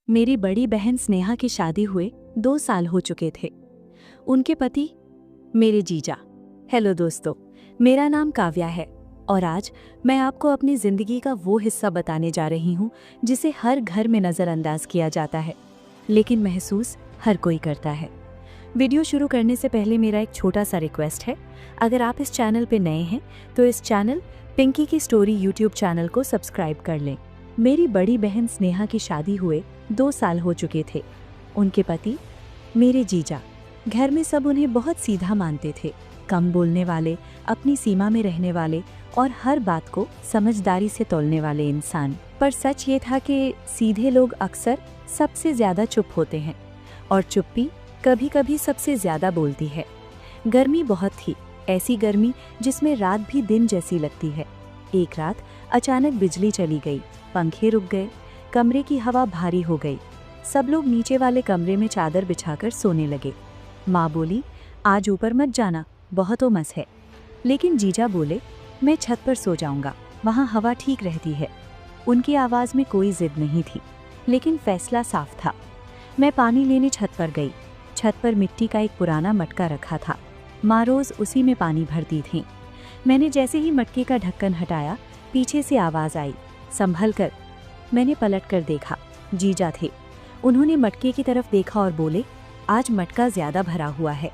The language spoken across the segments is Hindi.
मेरी बड़ी बहन स्नेहा की शादी हुए 2 साल हो चुके थे। उनके पति मेरे जीजा। हेलो दोस्तों, मेरा नाम काव्या है और आज मैं आपको अपनी जिंदगी का वो हिस्सा बताने जा रही हूँ जिसे हर घर में नज़रअंदाज किया जाता है, लेकिन महसूस हर कोई करता है। वीडियो शुरू करने से पहले मेरा एक छोटा सा रिक्वेस्ट है, अगर आप इस चैनल पे नए हैं तो इस चैनल पिंकी की स्टोरी यूट्यूब चैनल को सब्सक्राइब कर लें। मेरी बड़ी बहन स्नेहा की शादी हुए 2 साल हो चुके थे। उनके पति मेरे जीजा। घर में सब उन्हें बहुत सीधा मानते थे, कम बोलने वाले, अपनी सीमा में रहने वाले और हर बात को समझदारी से तोलने वाले इंसान। पर सच ये था कि सीधे लोग अक्सर सबसे ज्यादा चुप होते हैं और चुप्पी कभी कभी सबसे ज्यादा बोलती है। गर्मी बहुत थी, ऐसी गर्मी जिसमें रात भी दिन जैसी लगती है। एक रात अचानक बिजली चली गई, पंखे रुक गए, कमरे की हवा भारी हो गई। सब लोग नीचे वाले कमरे में चादर बिछाकर सोने लगे। माँ बोली, आज ऊपर मत जाना, बहुत उमस है। लेकिन जीजा बोले, मैं छत पर सो जाऊंगा, वहाँ हवा ठीक रहती है। उनकी आवाज़ में कोई जिद नहीं थी, लेकिन फैसला साफ था। मैं पानी लेने छत पर गई। छत पर मिट्टी का एक पुराना मटका रखा था। माँ रोज़ उसी में पानी भरती थीं। मैंने जैसे ही मटके का ढक्कन हटाया, पीछे से आवाज़ आई, संभल कर। मैंने पलट कर देखा, जीजा थे। उन्होंने मटके की तरफ देखा और बोले, आज मटका ज्यादा भरा हुआ है।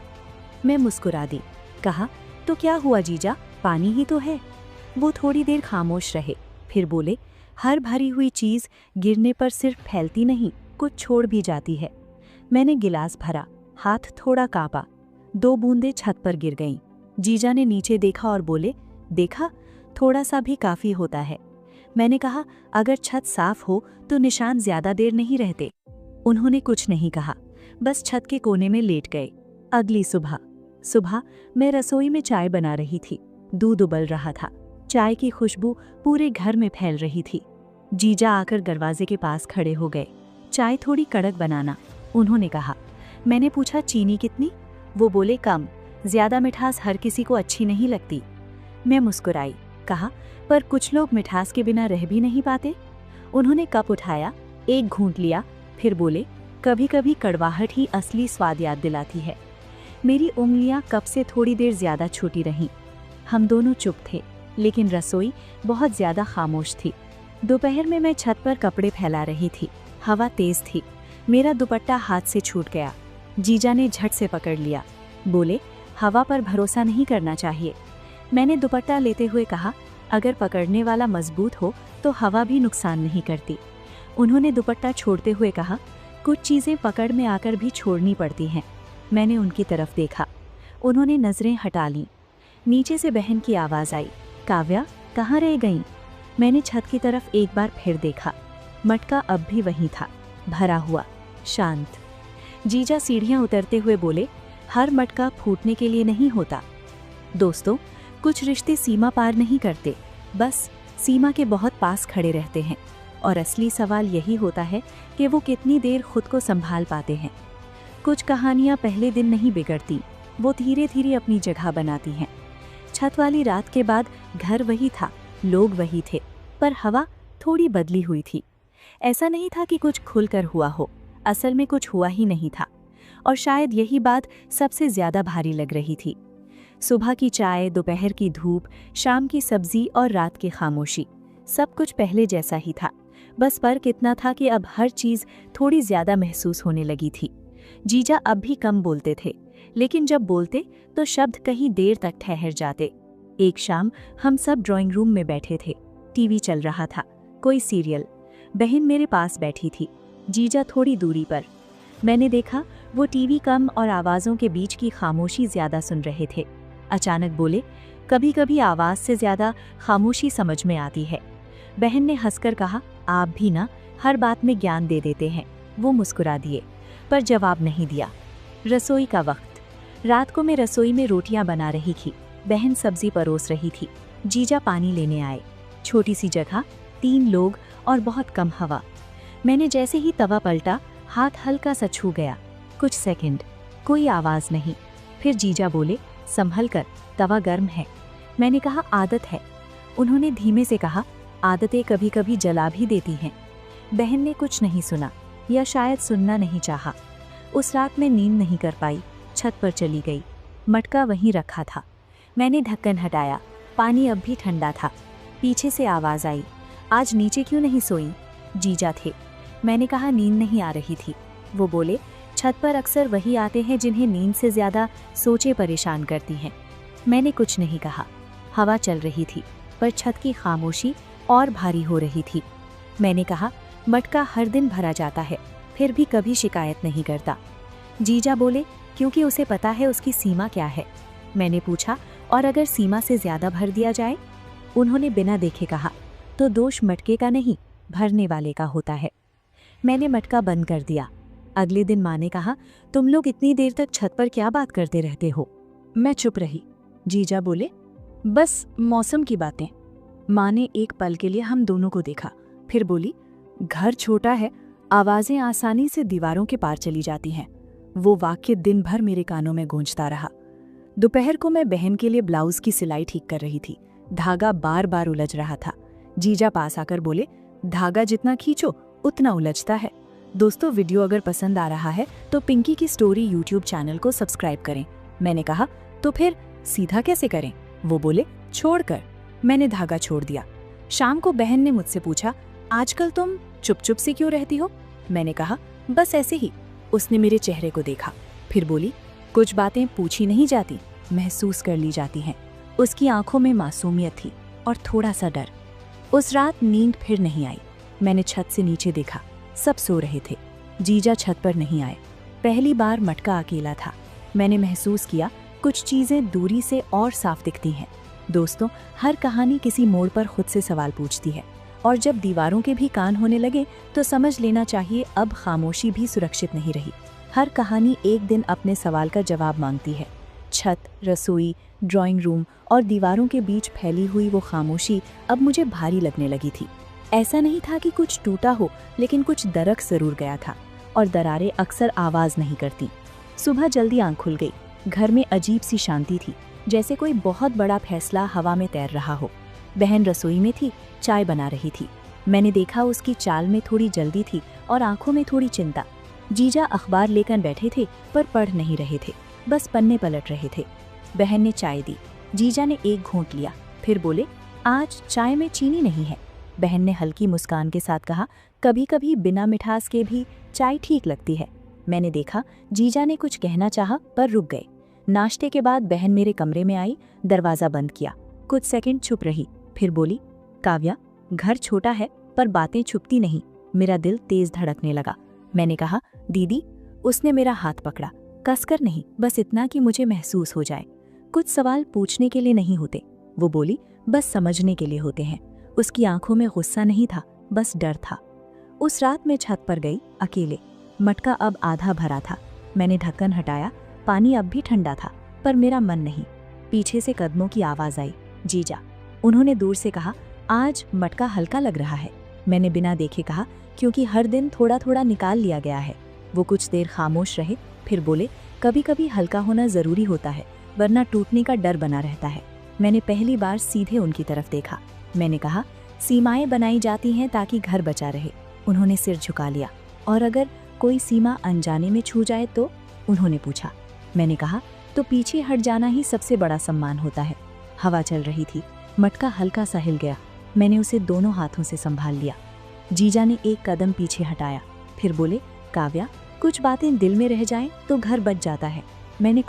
मैं मुस्कुरा दी, कहा, तो क्या हुआ जीजा, पानी ही तो है। वो थोड़ी देर खामोश रहे, फिर बोले, हर भरी हुई चीज गिरने पर सिर्फ फैलती नहीं, कुछ छोड़ भी जाती है। मैंने गिलास भरा, हाथ थोड़ा कांपा, 2 बूंदें छत पर गिर गईं। जीजा ने नीचे देखा और बोले, देखा, थोड़ा सा भी काफी होता है। मैंने कहा, अगर छत साफ हो तो निशान ज्यादा देर नहीं रहते। उन्होंने कुछ नहीं कहा, बस छत के कोने में लेट गए। अगली सुबह मैं रसोई में चाय बना रही थी। दूध उबल रहा था, चाय की खुशबू पूरे घर में फैल रही थी। जीजा आकर दरवाजे के पास खड़े हो गए। चाय थोड़ी कड़क बनाना, उन्होंने कहा। मैंने पूछा, चीनी कितनी? वो बोले, कम, ज्यादा मिठास हर किसी को अच्छी नहीं लगती। मैं मुस्कुराई, कहा, पर कुछ लोग मिठास के बिना रह भी नहीं पाते। उन्होंने कप उठाया, एक घूंट लिया, फिर बोले, कभी कभी कड़वाहट ही असली स्वाद याद दिलाती है। मेरी उंगलियां कप से थोड़ी देर ज्यादा छोटी रहीं। हम दोनों चुप थे, लेकिन रसोई बहुत ज्यादा खामोश थी। दोपहर में मैं छत पर कपड़े फैला रही थी। हवा तेज थी, मेरा दुपट्टा हाथ से छूट गया। जीजा ने झट से पकड़ लिया, बोले, हवा पर भरोसा नहीं करना चाहिए। मैंने दुपट्टा लेते हुए कहा, अगर पकड़ने वाला मजबूत हो तो हवा भी नुकसान नहीं करती। उन्होंने दुपट्टा छोड़ते हुए कहा, कुछ चीज़ें पकड़ में आकर भी छोड़नी पड़ती हैं। मैंने उनकी तरफ देखा, उन्होंने नज़रें हटा लीं। नीचे से बहन की आवाज़ आई, काव्या, कहाँ रह गईं? मैंने छत की तरफ एक बार फिर देखा। मटका अब भी वहीं था, भरा हुआ, शांत। जीजा सीढ़ियाँ उतरते हुए बोले, हर मटका फूटने के लिए नहीं होता। दोस्तों, कुछ रिश्ते सीमा पार नहीं करते, बस सीमा के बहुत पास खड़े रहते हैं। और असली सवाल यही होता है कि वो कितनी देर खुद को संभाल पाते हैं। कुछ कहानियां पहले दिन नहीं बिगड़ती, वो धीरे धीरे अपनी जगह बनाती हैं। छत वाली रात के बाद घर वही था, लोग वही थे, पर हवा थोड़ी बदली हुई थी। ऐसा नहीं था कि कुछ खुलकर हुआ हो, असल में कुछ हुआ ही नहीं था। और शायद यही बात सबसे ज्यादा भारी लग रही थी। सुबह की चाय, दोपहर की धूप, शाम की सब्जी और रात की खामोशी, सब कुछ पहले जैसा ही था। बस फर्क इतना था कि अब हर चीज थोड़ी ज्यादा महसूस होने लगी थी। जीजा अब भी कम बोलते थे, लेकिन जब बोलते तो शब्द कहीं देर तक ठहर जाते। एक शाम हम सब ड्राइंग रूम में बैठे थे, टीवी चल रहा था, कोई सीरियल। बहन मेरे पास बैठी थी, जीजा थोड़ी दूरी पर। मैंने देखा वो टीवी कम और आवाज़ों के बीच की खामोशी ज्यादा सुन रहे थे। अचानक बोले, कभी कभी आवाज़ से ज्यादा खामोशी समझ में आती है। बहन ने हंसकर कहा, आप भी ना हर बात में ज्ञान दे देते हैं। वो मुस्कुरा दिए, पर जवाब नहीं दिया। रसोई का वक्त। रात को मैं रसोई में रोटियां बना रही थी, बहन सब्जी परोस रही थी, जीजा पानी लेने आए। छोटी सी जगह, 3 लोग और बहुत कम हवा। मैंने जैसे ही तवा पलटा, हाथ हल्का सा छू गया। कुछ सेकंड, कोई आवाज नहीं। फिर जीजा बोले, संभल कर, तवा गर्म है। मैंने कहा, आदत है। उन्होंने धीमे से कहा, आदतें कभी कभी जला भी देती हैं। बहन ने कुछ नहीं सुना, या शायद सुनना नहीं चाहा। उस रात मैं नींद नहीं कर पाई, छत पर चली गई। मटका वहीं रखा था। मैंने ढक्कन हटाया, पानी अब भी ठंडा था। पीछे से आवाज़ आई, आज नीचे क्यों नहीं सोई? जीजा थे। मैंने कहा नींद नहीं आ रही थी। वो बोले, छत पर अक्सर वही आते हैं जिन्हें नींद से ज़्यादा सोचें परेशान करती हैं। मैंने कुछ नहीं कहा। हवा चल रही थी, पर छत की खामोशी और भारी हो रही थी। मैंने कहा, मटका हर दिन भरा जाता है, फिर भी कभी शिकायत नहीं करता। जीजा बोले, क्योंकि उसे पता है उसकी सीमा क्या है। मैंने पूछा, और अगर सीमा से ज़्यादा भर दिया जाए? उन्होंने बिना देखे कहा, तो दोष मटके का नहीं, भरने वाले का होता है। मैंने मटका बंद कर दिया। अगले दिन माँ ने कहा, तुम लोग इतनी देर तक छत पर क्या बात करते रहते हो? मैं चुप रही। जीजा बोले, बस मौसम की बातें। माँ ने एक पल के लिए हम दोनों को देखा, फिर बोली, घर छोटा है, आवाज़ें आसानी से दीवारों के पार चली जाती हैं। वो वाक्य दिन भर मेरे कानों में गूंजता रहा। दोपहर को मैं बहन के लिए ब्लाउज की सिलाई ठीक कर रही थी। धागा बार बार उलझ रहा था। जीजा पास आकर बोले, धागा जितना खींचो उतना उलझता है। दोस्तों, वीडियो अगर पसंद आ रहा है तो पिंकी की स्टोरी यूट्यूब चैनल को सब्सक्राइब करें। मैंने कहा, तो फिर सीधा कैसे करें? वो बोले, छोड़कर। मैंने धागा छोड़ दिया। शाम को बहन ने मुझसे पूछा, आजकल तुम चुप चुप से क्यों रहती हो? मैंने कहा, बस ऐसे ही। उसने मेरे चेहरे को देखा, फिर बोली, कुछ बातें पूछी नहीं जाती, महसूस कर ली जाती हैं। उसकी आंखों में मासूमियत थी और थोड़ा सा डर। उस रात नींद फिर नहीं आई। मैंने छत से नीचे देखा, सब सो रहे थे। जीजा छत पर नहीं आए। पहली बार मटका अकेला था। मैंने महसूस किया, कुछ चीजें दूरी से और साफ दिखती हैं। दोस्तों, हर कहानी किसी मोड़ पर खुद से सवाल पूछती है, और जब दीवारों के भी कान होने लगे तो समझ लेना चाहिए अब खामोशी भी सुरक्षित नहीं रही। हर कहानी एक दिन अपने सवाल का जवाब मांगती है। छत, रसोई, ड्राइंग रूम और दीवारों के बीच फैली हुई वो खामोशी अब मुझे भारी लगने लगी थी। ऐसा नहीं था कि कुछ टूटा हो, लेकिन कुछ दरक जरूर गया था, और दरारें अक्सर आवाज नहीं करती। सुबह जल्दी आंख खुल गई। घर में अजीब सी शांति थी, जैसे कोई बहुत बड़ा फैसला हवा में तैर रहा हो। बहन रसोई में थी, चाय बना रही थी। मैंने देखा उसकी चाल में थोड़ी जल्दी थी और आंखों में थोड़ी चिंता। जीजा अखबार लेकर बैठे थे, पर पढ़ नहीं रहे थे, बस पन्ने पलट रहे थे। बहन ने चाय दी। जीजा ने एक घूंट लिया, फिर बोले, आज चाय में चीनी नहीं है। बहन ने हल्की मुस्कान के साथ कहा, कभी कभी बिना मिठास के भी चाय ठीक लगती है। मैंने देखा जीजा ने कुछ कहना चाहा, पर रुक गए। नाश्ते के बाद बहन मेरे कमरे में आई, दरवाज़ा बंद किया। कुछ सेकंड चुप रही, फिर बोली, काव्या, घर छोटा है पर बातें छुपती नहीं। मेरा दिल तेज धड़कने लगा। मैंने कहा, दीदी। उसने मेरा हाथ पकड़ा, कसकर नहीं, बस इतना कि मुझे महसूस हो जाए। कुछ सवाल पूछने के लिए नहीं होते, वो बोली, बस समझने के लिए होते हैं। उसकी आंखों में गुस्सा नहीं था, बस डर था। उस रात मैं छत पर गई, अकेले। मटका अब आधा भरा था। मैंने ढक्कन हटाया। पानी अब भी ठंडा था, पर मेरा मन नहीं। पीछे से कदमों की आवाज आई, जीजा। उन्होंने दूर से कहा, आज मटका हल्का लग रहा है। मैंने बिना देखे कहा, क्योंकि हर दिन थोड़ा थोड़ा निकाल लिया गया है। वो कुछ देर खामोश रहे, फिर बोले, कभी कभी हल्का होना जरूरी होता है, वरना टूटने का डर बना रहता है। मैंने पहली बार सीधे उनकी तरफ देखा। मैंने कहा, सीमाएं बनाई जाती हैं ताकि घर बचा रहे। उन्होंने सिर झुका लिया। और अगर कोई सीमा अनजाने में छू जाए तो? उन्होंने पूछा। मैंने कहा, तो पीछे हट जाना ही सबसे बड़ा सम्मान होता है। हवा चल रही थी। मटका हल्का सा हिल गया। मैंने उसे दोनों हाथों से संभाल लिया। जीजा ने एक कदम पीछे हटाया, फिर बोले, काव्या, कुछ बातें दिल में रह जाएं तो घर बच जाता है। मैंने